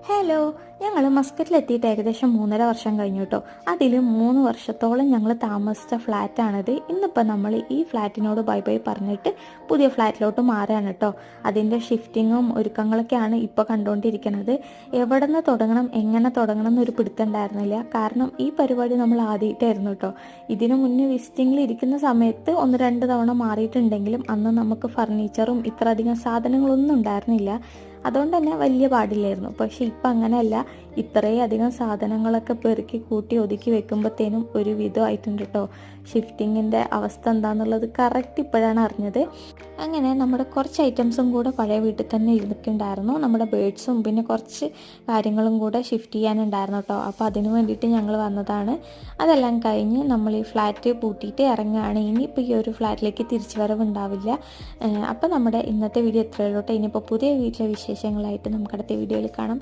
Hello, ഞങ്ങൾ മസ്കറ്റിലെത്തിയിട്ട് ഏകദേശം 3.5 വർഷം കഴിഞ്ഞു കേട്ടോ. അതിൽ 3 വർഷത്തോളം ഞങ്ങൾ താമസിച്ച ഫ്ലാറ്റാണിത്. ഇന്നിപ്പോൾ നമ്മൾ ഈ ഫ്ലാറ്റിനോട് ബൈ ബൈ പറഞ്ഞിട്ട് പുതിയ ഫ്ലാറ്റിലോട്ട് മാറുകയാണ് കേട്ടോ. അതിൻ്റെ ഷിഫ്റ്റിങ്ങും ഒരുക്കങ്ങളൊക്കെയാണ് ഇപ്പോൾ കണ്ടുകൊണ്ടിരിക്കുന്നത്. എവിടെ നിന്ന് തുടങ്ങണം, എങ്ങനെ തുടങ്ങണം എന്നൊരു പിടുത്തുണ്ടായിരുന്നില്ല. കാരണം ഈ പരിപാടി നമ്മൾ ആദ്യമായിട്ടായിരുന്നു കേട്ടോ. ഇതിനു മുന്നേ വിസിറ്റിങ്ങിൽ ഇരിക്കുന്ന സമയത്ത് 1-2 തവണ മാറിയിട്ടുണ്ടെങ്കിലും അന്ന് നമുക്ക് ഫർണിച്ചറും ഇത്രയധികം സാധനങ്ങളൊന്നും ഉണ്ടായിരുന്നില്ല. അതുകൊണ്ട് തന്നെ വലിയ പാടില്ലായിരുന്നു. പക്ഷെ ഇപ്പം അങ്ങനെയല്ല, ഇത്രയും അധികം സാധനങ്ങളൊക്കെ പെറുക്കി കൂട്ടി ഒതുക്കി വെക്കുമ്പോഴത്തേനും ഒരു വിധമായിട്ടുണ്ട് കേട്ടോ. ഷിഫ്റ്റിങ്ങിൻ്റെ അവസ്ഥ എന്താണെന്നുള്ളത് കറക്റ്റ് ഇപ്പോഴാണ് അറിഞ്ഞത്. അങ്ങനെ നമ്മുടെ കുറച്ച് ഐറ്റംസും കൂടെ പഴയ വീട്ടിൽ തന്നെ ഇരിക്കുന്നുണ്ടായിരുന്നു. നമ്മുടെ ബേഡ്സും പിന്നെ കുറച്ച് കാര്യങ്ങളും കൂടെ ഷിഫ്റ്റ് ചെയ്യാനുണ്ടായിരുന്നു കേട്ടോ. അപ്പോൾ അതിന് വേണ്ടിയിട്ട് ഞങ്ങൾ വന്നതാണ്. അതെല്ലാം കഴിഞ്ഞ് നമ്മൾ ഈ ഫ്ലാറ്റ് പൂട്ടിയിട്ട് ഇറങ്ങുകയാണ്. ഇനിയിപ്പോൾ ഈ ഒരു ഫ്ലാറ്റിലേക്ക് തിരിച്ചു വരവുണ്ടാവില്ല. അപ്പോൾ നമ്മുടെ ഇന്നത്തെ വീഡിയോ ഇത്രയുള്ളൂ കേട്ടോ. ഇനിയിപ്പോൾ പുതിയ വീട്ടിലെ വിശേഷങ്ങളായിട്ട് നമുക്ക് അടുത്ത വീഡിയോയിൽ കാണാം.